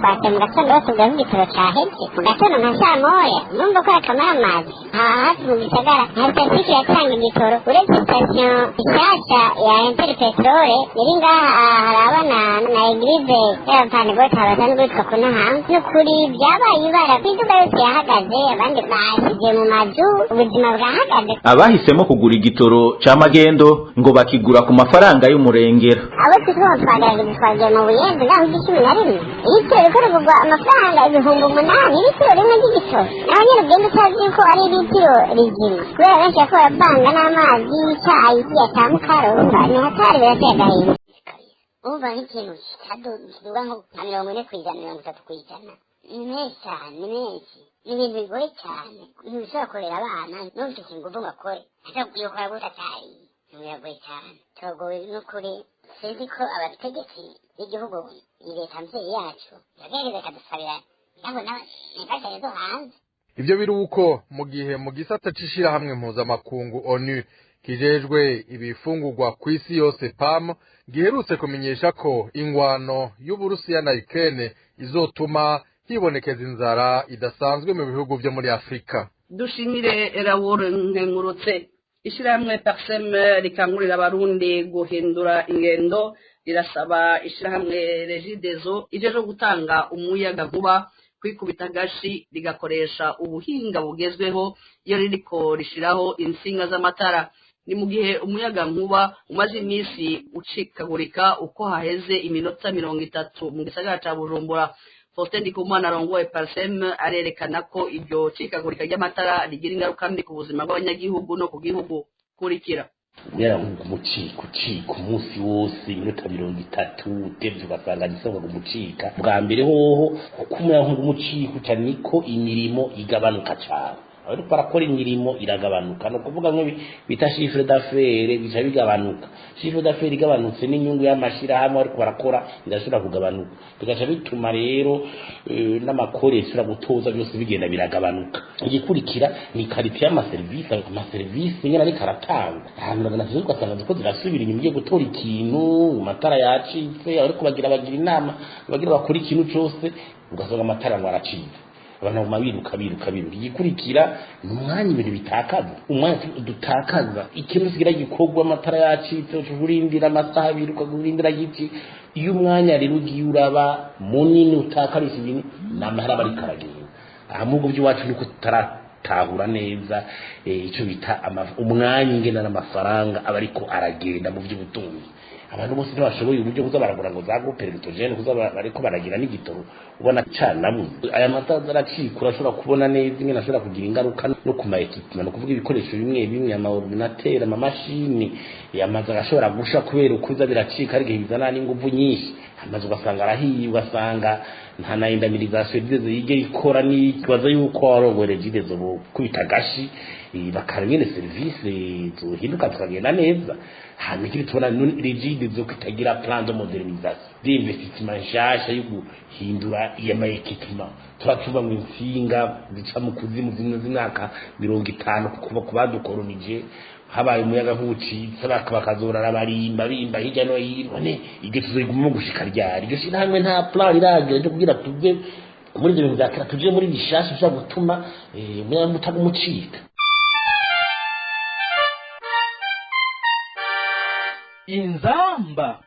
Bate mu gatondo basubiza nk'igitoro caheze mu gatondo nka saa moya numva ko akamara amazi aha hafi mu gisagara nta sitasiyo yatanga igitoro uretse sitasiyo nshasha ya Enteri Petrole iri ngaha harabana na eglize y'abapantekote basanzwe bitwa ku Nahanga n'ukuri byabaye ibara imiduga yose yahagaze abandi bashyize mu mazu ubuzima bwahagaze. Abahisemo kugura igitoro ca magendo ngo bakigura ku mafaranga y'umurengera. Abo twitwa twagaragaje twagiye mu Buyenzi ngaho igicumi na rimwe igitoro kugurwa amafaranga 8,000 litiro rimwe ry'igitoro naho nyine ugenda utazi ko ari litiro rizima kubera benshi yakora banga n'amazi y'icyayi yatamukaro urumva ni hatari birateye agahinda. Umva nk'ikintu kiduga nko 40% 30% ni menshi cyane ni menshi ni ibintu bigoye cyane ntibishobora korera abana n'ufite ingufu ngo akore ashobora kuyikora gusa cyane biragoye cyane turagowe n'ukuri sinzi ko abategetsi b'igihugu leta mvyeyi yacu yagerageza kadusabira yabona nibajanye zo hanze. Ivyo biri uko mu gihe mu gisata c'ishirahamwe mpuzamakungu ONU kijejwe ibifungurwa kw'isi yose PAM giherutse kumenyesha ko ingwano y'Uburusiya na Ukraine izotuma hibonekeza inzara idasanzwe mu bihugu vyo muri Afrika. Dushimire Raoul Nkengurutse. Ishirahamwe Parsem rikangurira abarundi guhindura ingendo rirasaba ishirahamwe Regideso ijeje gutanga umuyaga nkuba kwikubita agashi rigakoresha ubuhinga bugezweho iyo ririko rishiraho insinga z'amatara. Ni mu gihe umuyaga nkuba umaze iminsi ucikagurika uko haheze iminota 30 mu gisagara ca Bujumbura. Faustin Ndikumana arongoye Parsem arerekana ko iryo cikagurika ry'amatara rigira ingaruka mbi ku buzima bw'abanyagihugu no ku gihugu kurikira. Yara umucika umunsi wose iminota 30 utevye ugasanga gisonga kumucika bwa mbere hoho kumenya nk'umucika cyane ko imirimo igabanuka cyane ariko parakora imirimo iragabanuka no kuvuga ngo bita chiffre d'affaires bica bigabanuka chiffre d'affaires igabanutse n'inyungu y'amashira hamwe ariko barakora irashobora kugabanuka bigaca bituma rero n'amakore isura gutoza byose bigenda biragabanuka igikurikira ni quality y'amaservice nyine ari karatanga ahantu baganaje ugasanga ko zirasubira inyuma igiye gutora ikintu amatara yacitse ariko bagira inama bagira bakora ikintu cyose ugasanga amatara ngo aracitse abantu biruka igikurikira ni umwanya ibintu bitakaza umwanya dutakaza ikintu kigira gikorwa amatara yacitse urindira amasaha biruka urindira giti iyo umwanya rero ugiye uraba munini utakarisa ibintu namahara bari karagenda ahubwo by'iwacu niko tutaratahura neza icyo bita umwanya ingena n'amafaranga aba ariko aragenda mu by'ubutunzi. Abantu bose ntibashoboye uburyo kuza baragura ngo za groupe electrogène kuza bariko baragira n'igitoro ubona cyanamu aya matara aracikura ashobora kubona neza ingene ashobora kugira ingaruka no ku ma equipment no kuvuga ibikoresho bimwe ama ordinateur ama machine yamaze ashobora gusha kubera ukuza biracika ari gihe bizana n'ingufu nyinshi amaze ugasanga arahiye ugasanga nta na indemnisation bize yige ikora ni kibazo yuko arongoreje zo kubita gashi bakarengene service zohinduka tukagenda neza hanyuma kiri tubona rigide zo kitagira plan de modernisation d'investissement nshasha yo guhindura iyama equipment turatuba mu insinga zica mu kuzimu z'imyaka 50 kuba kubadukolonije habaye umuyaga nk'ucitse bakazorara barimba hirya no hino ne ibyo tuziguma gushika ryari iryo shinamwe nta plan iragira cyo kugira tuve muri ibyo bintu byakira tuje muri bishasha byo gutuma umuyaga mutagumucika. Inzamba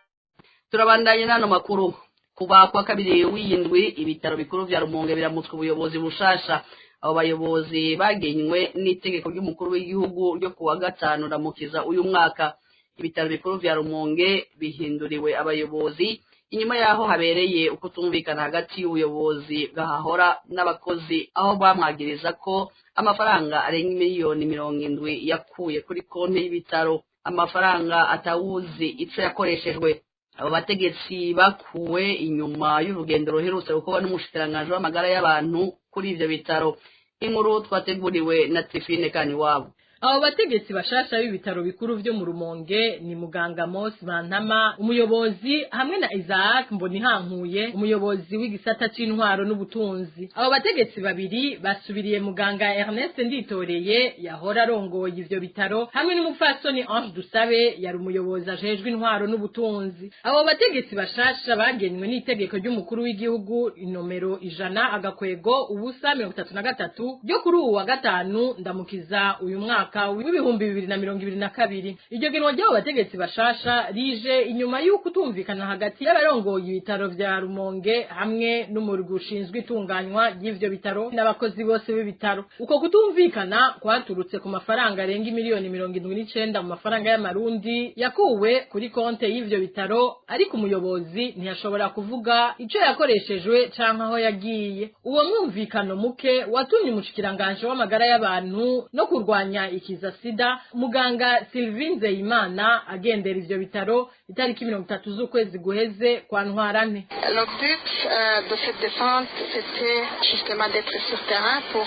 turabandanye nano makuru kuba kwa kabiri w'indwi ibitaro bikuru vya Rumonge biramutswe ubuyobozi bushasha. Abo bayobozi bagenywe n'itegeko ry'umukuru w'igihugu ryo kuwa 5 ramukiza uyu mwaka. Ibitaro bikuru vya Rumonge bihinduriwe abayobozi inyuma yaho habereye ukutumvikana hagati y'ubuyobozi bwahahora n'abakozi aho bamwagiriza ko amafaranga arenga miliyoni 70 yakuye kuri konti y'ibitaro, amafaranga atawuzi ico yakoreshejwe. Abo bategetsi bakuwe inyuma y'urugendo ruherutse gukorwa n'umushikiranganje w'amagara y'abantu kuri ivyo bitaro. Inkuru twateguriwe na Tifine Kaniwabo. abo bategetsi bashasha b'ibitaro bikuru vyo mu Rumonge ni muganga Mose Bantama umuyobozi hamwe na Isaac Mbonihankuye umuyobozi w'igisata c'intwaro n'ubutunzi. Abo bategetsi babiri basubiriye muganga Ernest Nditoreye yahora arongoye ivyo bitaro hamwe n'umupfasoni Ange Dusabe yari umuyobozi ajejwe intwaro n'ubutunzi. Abo bategetsi bashasha bagenywe n'itegeko ry'umukuru w'igihugu inomero 100 agakwego ubusa 33 ryo kuri uwa wa gatanu ndamukiza uyu mwaka w'ibihumbi 2022. Iryo genwa ry'abo bategetsi bashasha rije inyuma y'uko utumvikana hagati y'abarongoye ibitaro vya Rumonge hamwe n'umurwi ushinzwe itunganywa y'ivyo bitaro n'abakozi bose b'ibitaro. Uko kutumvikana kwaturutse ku mafaranga arenga miliyoni 79 mu mafaranga y'amarundi yakuwe kuri konte y'ivyo bitaro, ariko umuyobozi ntiyashobora kuvuga ico yakoreshejwe canke aho yagiye. Uwo mwumvikano muke watumye umushikiranganje w'amagara y'abantu no kurwanya ikiza sida muganga Sylvie Nzeyimana agendera ivyo bitaro itariki 30 z'ukwezi guheze kwa Ntwarante. Le but de cette descente c'était justement d'être sur terrain pour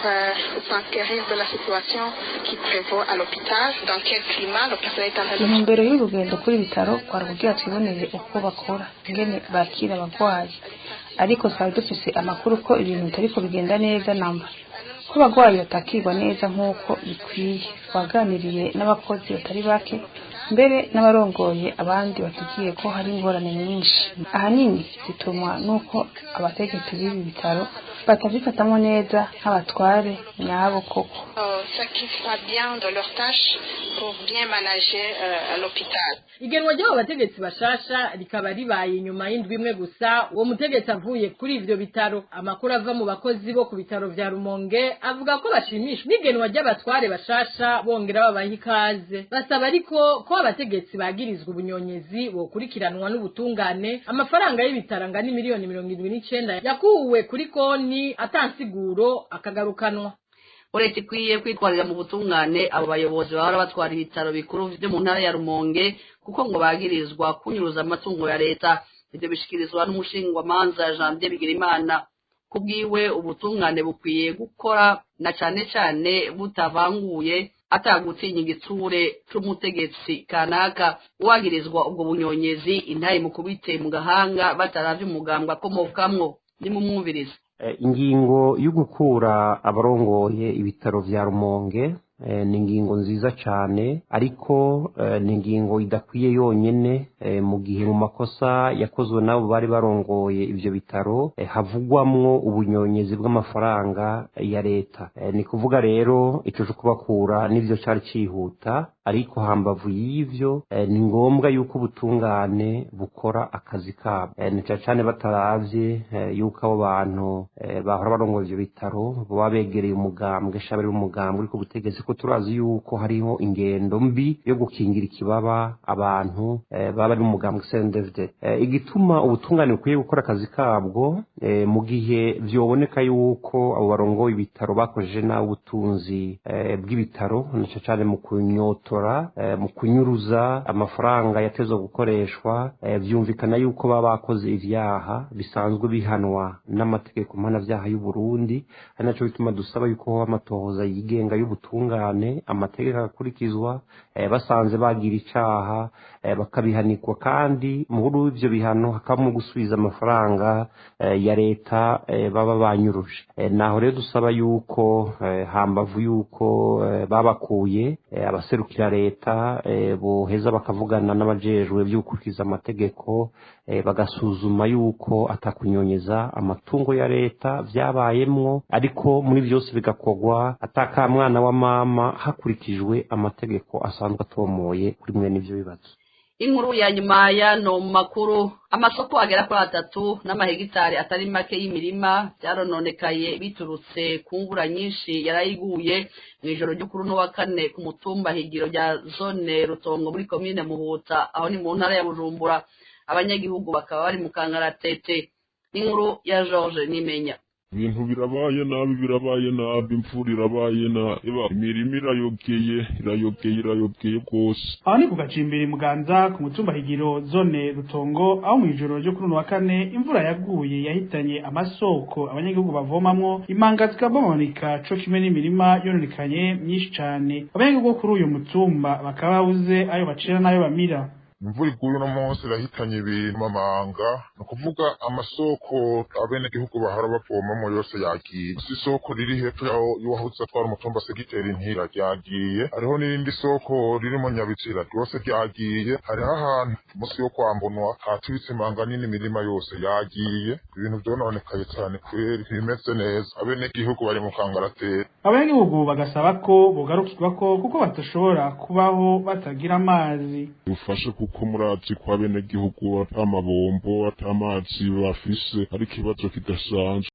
s'enquérir de la situation qui prévaut à l'hôpital, dans quel climat le personnel est en train de... Intumbero y'urugendo kuri bitaro kwari kugira twibonere uko bakora ingene bakira abagwayi, ariko twari dufise amakuru ko ibintu bitariko bigenda neza namba ko abagwayi batakirwa neza nk'uko bikwiye. Twaganiriye n'abakozi batari bake mbere n'abarongoye abandi batugiye ko hari ingorane nyinshi ahanini zitumwa nuko abategetsi b'ibi bitaro batabifatamo neza nk'abatware nyabo koko. S'acquittent bien de leur tâche pour bien manager l'hôpital. Igenwa ry'abo bategetsi bashasha rikaba ribaye nyuma y'indwi imwe gusa uwo mutegetsi avuye kuri ivyo bitaro. Amakuru ava mu bakozi bo ku bitaro vya Rumonge avuga ko bashimishwa n'igenwa ry'abatware bashasha bongera babaha ikaze. Basaba ariko ko abategetsi bagirizwa ubunyonyezi bokurikiranwa n'ubutungane. Amafaranga y'ibitaro angana miliyoni 79 yakuwe kuri konti atansiguro akagarukanwa. Uretse ikwiye kwitwarira mu butungane abo bayobozi bahora batwara ibitaro bikuru vyo mu ntara ya Rumonge kuko ngo bagirizwa kunyuruza amatungo ya leta. Ivyo bishikirizwa n'umushingwamanza Janvier Bigirimana. Kubwiwe ubutungane bukwiye gukora na cane butavanguye atagutinya igitsure c'umutegetsi kanaka uwagirizwa ubwo bunyonyezi intaye mu kubite mu gahanga bataravye umugambwe akomokamwo. Ni mu mwumviriza ingingo yo gukura abarongoye ibitaro vya Rumonge ni ingingo nziza cyane, ariko ni ingingo idakwiye yonyene mu gihe mu makosa yakozwe nabo bari barongoye ivyo bitaro havugwamwo ubunyonyezi bw'amafaranga ya leta. Ni kuvuga rero ico cyo kubakura n'ivyo cyari cihuta, ariko hambavu y'ivyo ni ngombwa yuko ubutungane bukora akazi kabo, ni cyane bataravye yuko abo bantu bahora barongoye ivyo bitaro baba begereye umugambwe shabari umugambwe uriko butegetse ko turazi yuko hariho ingendo mbi yo gukingira ikibaba abantu baba ari umugambwe CNDD. Igituma ubutungane bukwiye gukora akazi kabwo mu gihe vyoboneka yuko abo barongoye ibitaro bakojeje nawe ubutunzi bw'ibitaro, naco cyane mu kunyotora mu kunyuruza amafaranga yatezwe gukoreshwa, vyumvikana yuko baba bakoze ivyaha bisanzwe bihanwa n'amategeko mpanavyaha y'u Burundi. Ari naco bituma dusaba yuko amatohoza yigenga y'ubutungane amategeko akurikizwa, basanze bagira icaha bakabihanikwa, kandi muri ivyo bihano hakabamo gusubiza amafaranga ya leta baba banyuruje. Naho rero dusaba yuko hambavu yuko babakuye abaserukira leta boheza bakavugana n'abajejwe by'ukurikiza amategeko bagasuzuma yuko atakunyonyeza amatungo ya leta vyabayemwo, ariko muri byose bigakorwa atakamwana wa mama hakurikijwe amategeko asanzwe atomoye kuri mwe n'ivyo bibazo. Inkuru ya nyuma yano makuru, amasoko agera kuri 3 n'amahegitari atari make y'imirima byarononekaye biturutse ku mvura nyinshi yarayiguye mu ijoro ryo kuri no wa kane ku mutumba Higiro rya zone Rutongo muri commune Muhuta, aho ni mu ntara ya Bujumbura. Abanyagihugu bakaba bari mu kangaratete. Inkuru ya George Nimenya. ibintu birabaye nabi, imvura irabaye nabi, imirima irayogeye rwose. Aho ni ku Gacimbiri Muganza ku mutumba Higiro zone Rutongo, aho mw'ijoro ryo kuri wa kane imvura yaguye yahitanye amasoko abanyagihugu bavomamwo, imanga zikabomonika co kimwe n'imirima yononekanye myinshi cane. Abanyagihugu kuri uyu mutumba bakaba babuze ayo bacira n'ayo bamira. Imvura iguye uno munsi irahitanye ibintu amanga, ni ukuvuga amasoko abenegihugu bahora bavomamo yose yagiye. Isoko riri hepfo y'uwahoze atwara umutumba segiteri Ntira ryagiye, hariho n'irindi soko ririmo Nyabitsira ryose ryagiye, hariho ahantu munsi yo kwambunwa hatubitse imanga nini, imirima yose yagiye, ibintu vyononekaye cane kweri, bimeze neza, abenegihugu bari mu kangaratera. Abanyagihugu bagasaba ko bogarukirwako kuko batashobora kubaho batagira amazi. Ufashe kuko murazi ko abenegihugu ata mabombo ata amazi bafise, ari ikibazo kidasanzwe.